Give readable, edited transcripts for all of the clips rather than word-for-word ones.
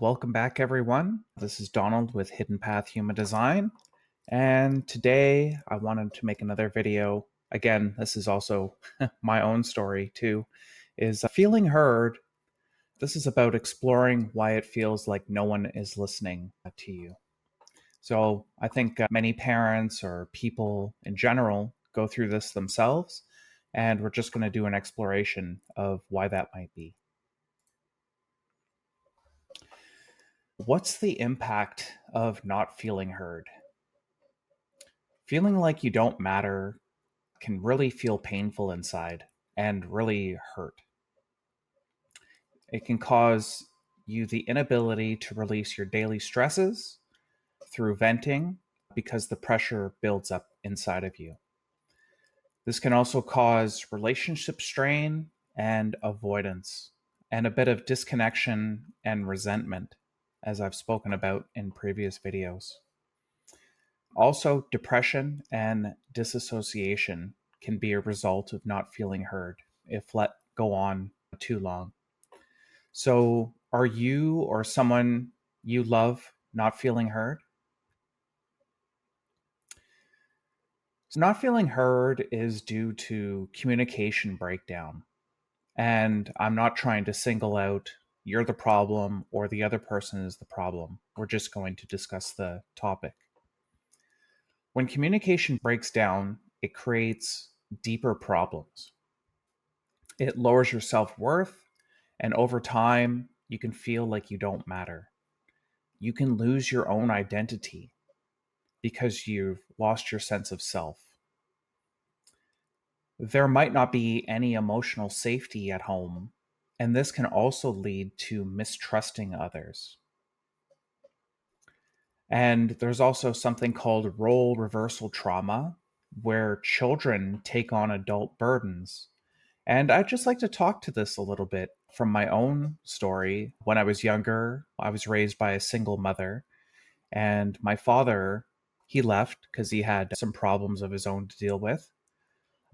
Welcome back, everyone. This is Donald with Hidden Path Human Design. And today I wanted to make another video. Again, this is also my own story too, is feeling heard. This is about exploring why it feels like no one is listening to you. So I think many parents or people in general go through this themselves, and we're just going to do an exploration of why that might be. What's the impact of not feeling heard? Feeling like you don't matter can really feel painful inside and really hurt. It can cause you the inability to release your daily stresses through venting because the pressure builds up inside of you. This can also cause relationship strain and avoidance and a bit of disconnection and resentment, as I've spoken about in previous videos. Also, depression and disassociation can be a result of not feeling heard if let go on too long. So, are you or someone you love not feeling heard? So not feeling heard is due to communication breakdown. And I'm not trying to single out you're the problem or the other person is the problem. We're just going to discuss the topic. When communication breaks down, it creates deeper problems. It lowers your self worth, and over time, you can feel like you don't matter. You can lose your own identity because you've lost your sense of self. There might not be any emotional safety at home, and this can also lead to mistrusting others. And there's also something called role reversal trauma, where children take on adult burdens. And I'd just like to talk to this a little bit from my own story. When I was younger, I was raised by a single mother, and my father, he left because he had some problems of his own to deal with.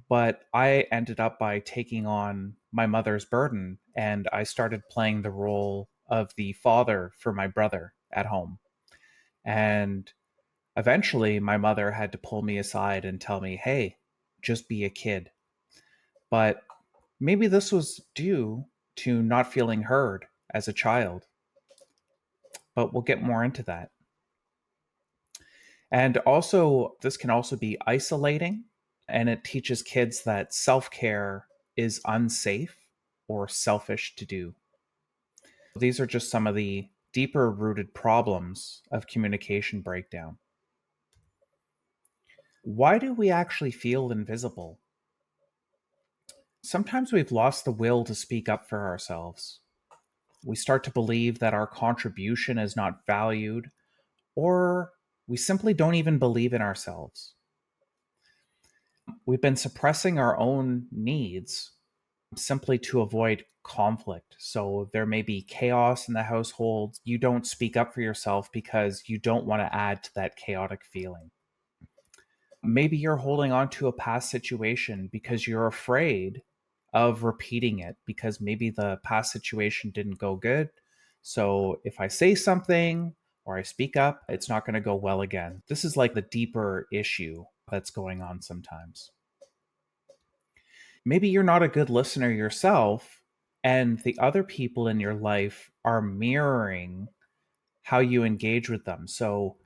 But I ended up by taking on my mother's burden, and I started playing the role of the father for my brother at home. And eventually, my mother had to pull me aside and tell me, hey, just be a kid. But maybe this was due to not feeling heard as a child. But we'll get more into that. And also, this can also be isolating, and it teaches kids that self care is unsafe or selfish to do. These are just some of the deeper rooted problems of communication breakdown. Why do we actually feel invisible? Sometimes we've lost the will to speak up for ourselves. We start to believe that our contribution is not valued, or we simply don't even believe in ourselves. We've been suppressing our own needs simply to avoid conflict. So there may be chaos in the household. You don't speak up for yourself because you don't want to add to that chaotic feeling. Maybe you're holding on to a past situation because you're afraid of repeating it because maybe the past situation didn't go good. So if I say something or I speak up, it's not going to go well again. This is like the deeper issue that's going on sometimes. Maybe you're not a good listener yourself, and the other people in your life are mirroring how you engage with them. So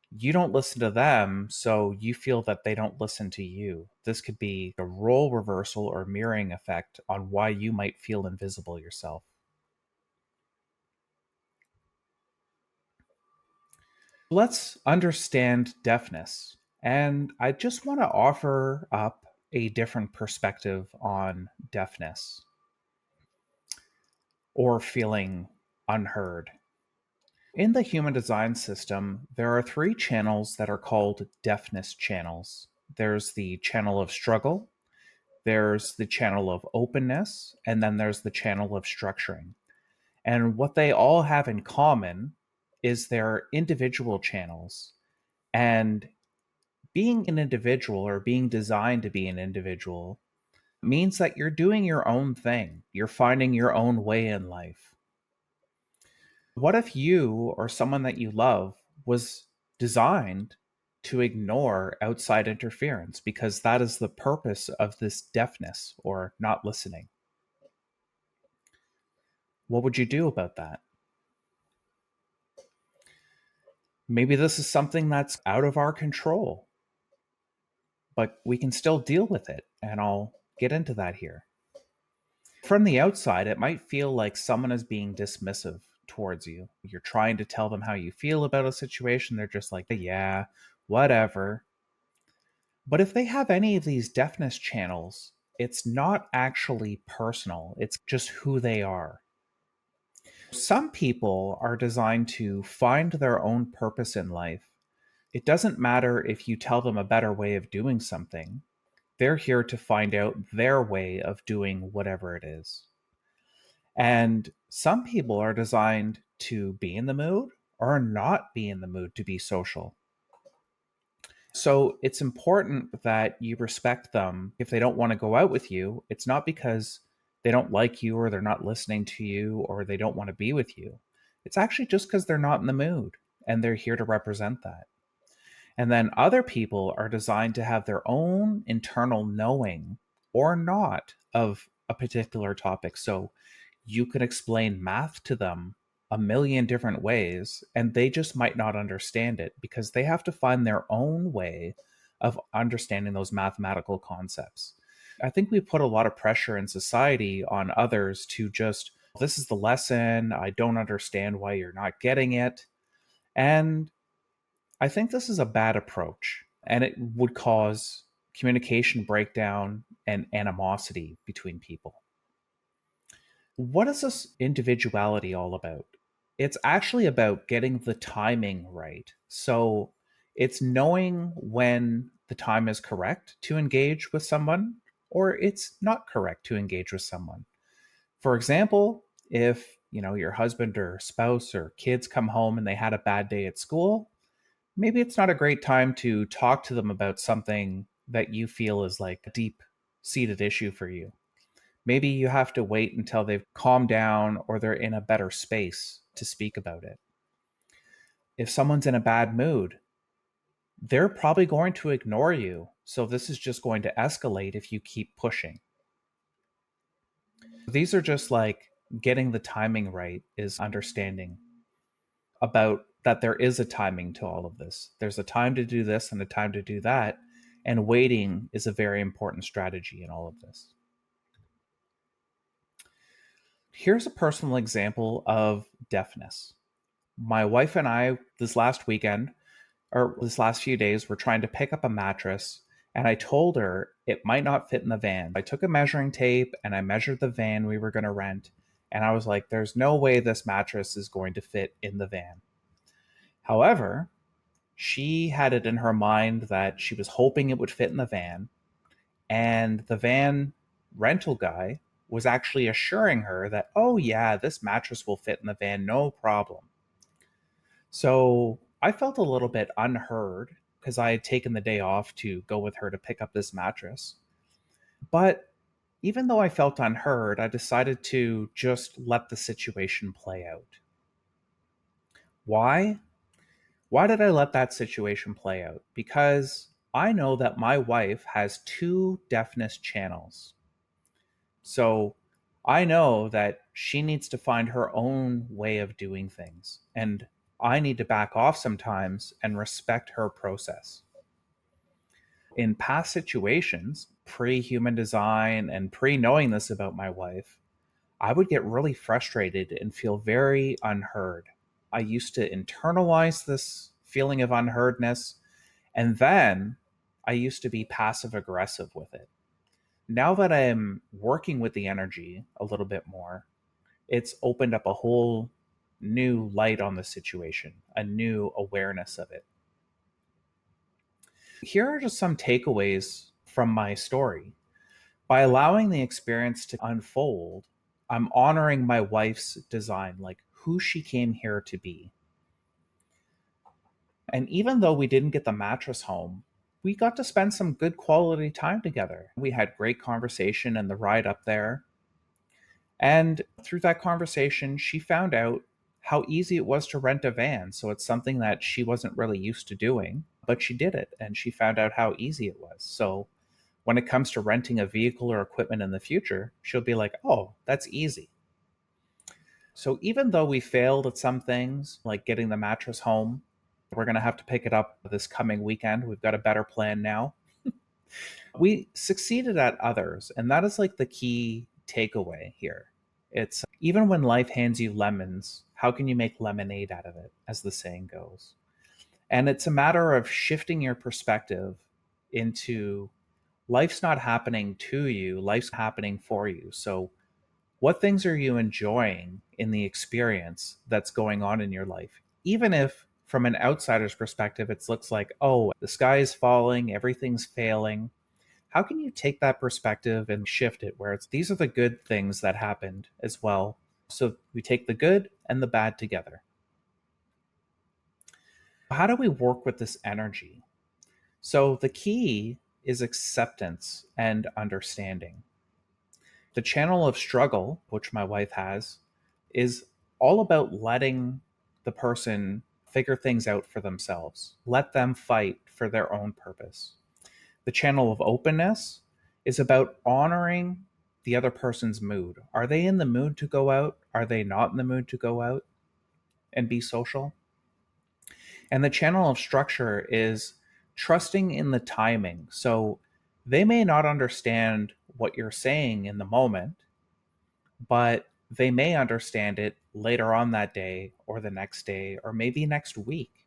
you don't listen to them, so you feel that they don't listen to you. This could be a role reversal or mirroring effect on why you might feel invisible yourself. Let's understand deafness. And I just want to offer up a different perspective on deafness or feeling unheard. In the human design system, there are three channels that are called deafness channels. There's the channel of struggle, there's the channel of openness, and then there's the channel of structuring. And what they all have in common is their individual channels. And being an individual or being designed to be an individual means that you're doing your own thing. You're finding your own way in life. What if you or someone that you love was designed to ignore outside interference because that is the purpose of this deafness or not listening? What would you do about that? Maybe this is something that's out of our control, but we can still deal with it. And I'll get into that here. From the outside, it might feel like someone is being dismissive towards you. You're trying to tell them how you feel about a situation. They're just like, yeah, whatever. But if they have any of these deafness channels, it's not actually personal, it's just who they are. Some people are designed to find their own purpose in life. It doesn't matter if you tell them a better way of doing something, they're here to find out their way of doing whatever it is. And some people are designed to be in the mood or not be in the mood to be social. So it's important that you respect them. If they don't want to go out with you, it's not because they don't like you or they're not listening to you or they don't want to be with you. It's actually just because they're not in the mood and they're here to represent that. And then other people are designed to have their own internal knowing or not of a particular topic. So you can explain math to them a million different ways, and they just might not understand it because they have to find their own way of understanding those mathematical concepts. I think we put a lot of pressure in society on others to just, this is the lesson. I don't understand why you're not getting it. And I think this is a bad approach, and it would cause communication breakdown and animosity between people. What is this individuality all about? It's actually about getting the timing right. So it's knowing when the time is correct to engage with someone or it's not correct to engage with someone. For example, if, your husband or spouse or kids come home and they had a bad day at school, maybe it's not a great time to talk to them about something that you feel is like a deep seated issue for you. Maybe you have to wait until they've calmed down or they're in a better space to speak about it. If someone's in a bad mood, they're probably going to ignore you. So this is just going to escalate if you keep pushing. These are just like getting the timing right, is understanding about that there is a timing to all of this. There's a time to do this and a time to do that. And waiting is a very important strategy in all of this. Here's a personal example of deafness. My wife and I, this last weekend, or this last few days, were trying to pick up a mattress, and I told her it might not fit in the van. I took a measuring tape and I measured the van we were going to rent, and I was like, there's no way this mattress is going to fit in the van. However, she had it in her mind that she was hoping it would fit in the van, and the van rental guy was actually assuring her that, oh, yeah, this mattress will fit in the van, no problem. So I felt a little bit unheard because I had taken the day off to go with her to pick up this mattress. But even though I felt unheard, I decided to just let the situation play out. Why? Why did I let that situation play out? Because I know that my wife has two deafness channels. So I know that she needs to find her own way of doing things. And I need to back off sometimes and respect her process. In past situations, pre human design and pre knowing this about my wife, I would get really frustrated and feel very unheard. I used to internalize this feeling of unheardness, and then I used to be passive aggressive with it. Now that I'm working with the energy a little bit more, it's opened up a whole new light on the situation, a new awareness of it. Here are just some takeaways from my story. By allowing the experience to unfold, I'm honoring my wife's design, like who she came here to be. And even though we didn't get the mattress home, we got to spend some good quality time together. We had great conversation and the ride up there. And through that conversation, she found out how easy it was to rent a van. So it's something that she wasn't really used to doing, but she did it and she found out how easy it was. So when it comes to renting a vehicle or equipment in the future, she'll be like, oh, that's easy. So even though we failed at some things, like getting the mattress home, we're going to have to pick it up this coming weekend. We've got a better plan now. We succeeded at others. And that is like the key takeaway here. It's even when life hands you lemons, how can you make lemonade out of it, as the saying goes? And it's a matter of shifting your perspective into life's not happening to you, life's happening for you. So, what things are you enjoying in the experience that's going on in your life? Even if, from an outsider's perspective, it looks like, oh, the sky is falling, everything's failing. How can you take that perspective and shift it where it's these are the good things that happened as well? So we take the good and the bad together. How do we work with this energy? So the key is acceptance and understanding. The channel of struggle, which my wife has, is all about letting the person figure things out for themselves. Let them fight for their own purpose. The channel of openness is about honoring the other person's mood. Are they in the mood to go out? Are they not in the mood to go out and be social? And the channel of structure is trusting in the timing. So they may not understand what you're saying in the moment, but they may understand it later on that day or the next day or maybe next week.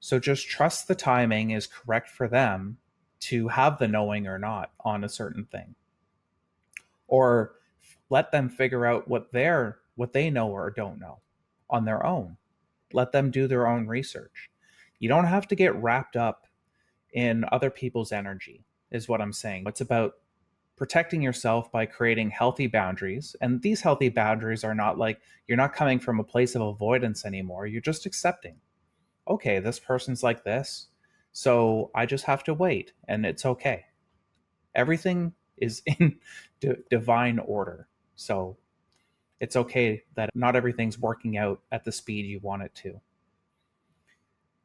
So just trust the timing is correct for them to have the knowing or not on a certain thing. Or let them figure out what they know or don't know on their own. Let them do their own research. You don't have to get wrapped up in other people's energy, is what I'm saying. It's about protecting yourself by creating healthy boundaries. And these healthy boundaries are not like you're not coming from a place of avoidance anymore. You're just accepting, okay, this person's like this. So I just have to wait and it's okay. Everything is in divine order. So it's okay that not everything's working out at the speed you want it to.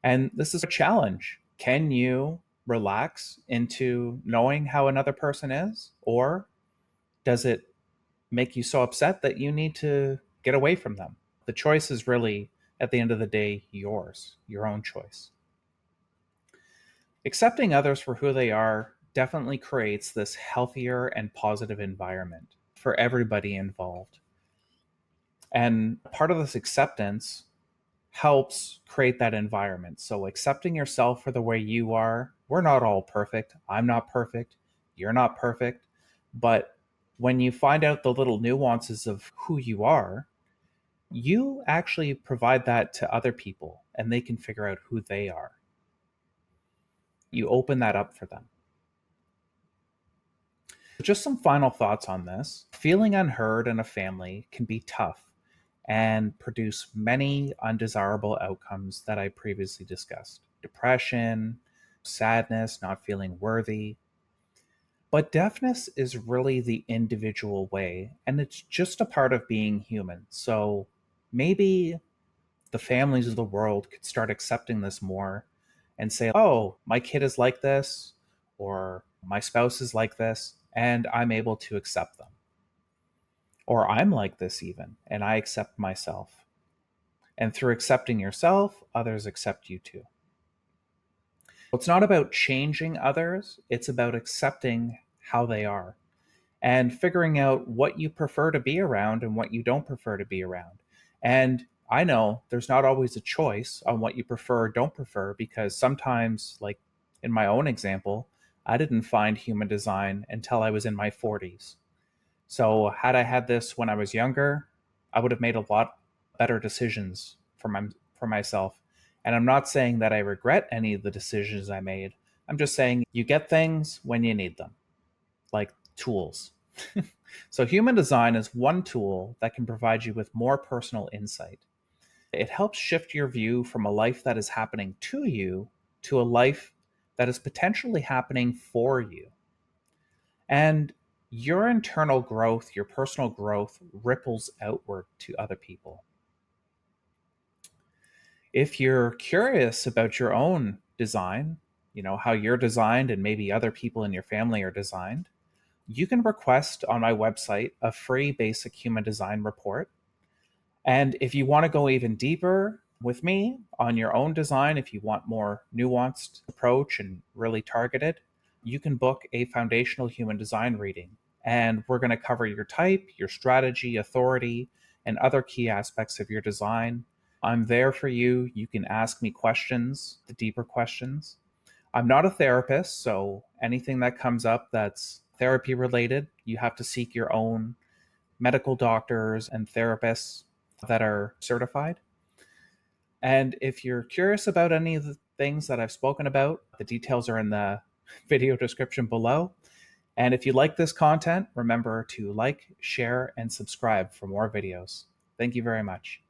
And this is a challenge. Can you relax into knowing how another person is? Or does it make you so upset that you need to get away from them? The choice is really, at the end of the day, yours, your own choice. Accepting others for who they are definitely creates this healthier and positive environment for everybody involved. And part of this acceptance helps create that environment. So accepting yourself for the way you are. We're not all perfect. I'm not perfect. You're not perfect. But when you find out the little nuances of who you are, you actually provide that to other people and they can figure out who they are. You open that up for them. Just some final thoughts on this. Feeling unheard in a family can be tough and produce many undesirable outcomes that I previously discussed: depression, sadness, not feeling worthy. But deafness is really the individual way, and it's just a part of being human. So maybe the families of the world could start accepting this more and say, oh, my kid is like this, or my spouse is like this, and I'm able to accept them. Or I'm like this, even, and I accept myself. And through accepting yourself, others accept you too. It's not about changing others, it's about accepting how they are and figuring out what you prefer to be around and what you don't prefer to be around. And I know there's not always a choice on what you prefer or don't prefer, because sometimes, like in my own example, I didn't find human design until I was in my 40s. So, had I had this when I was younger, I would have made a lot better decisions for myself. And I'm not saying that I regret any of the decisions I made. I'm just saying you get things when you need them, like tools. So, human design is one tool that can provide you with more personal insight. It helps shift your view from a life that is happening to you to a life that is potentially happening for you. And your internal growth, your personal growth ripples outward to other people. If you're curious about your own design, how you're designed and maybe other people in your family are designed, you can request on my website a free basic human design report. And if you want to go even deeper with me on your own design, if you want more nuanced approach and really targeted, you can book a foundational human design reading. And we're going to cover your type, your strategy, authority, and other key aspects of your design. I'm there for you. You can ask me questions, the deeper questions. I'm not a therapist, so anything that comes up that's therapy related, you have to seek your own medical doctors and therapists that are certified. And if you're curious about any of the things that I've spoken about, the details are in the video description below. And if you like this content, remember to like, share, and subscribe for more videos. Thank you very much.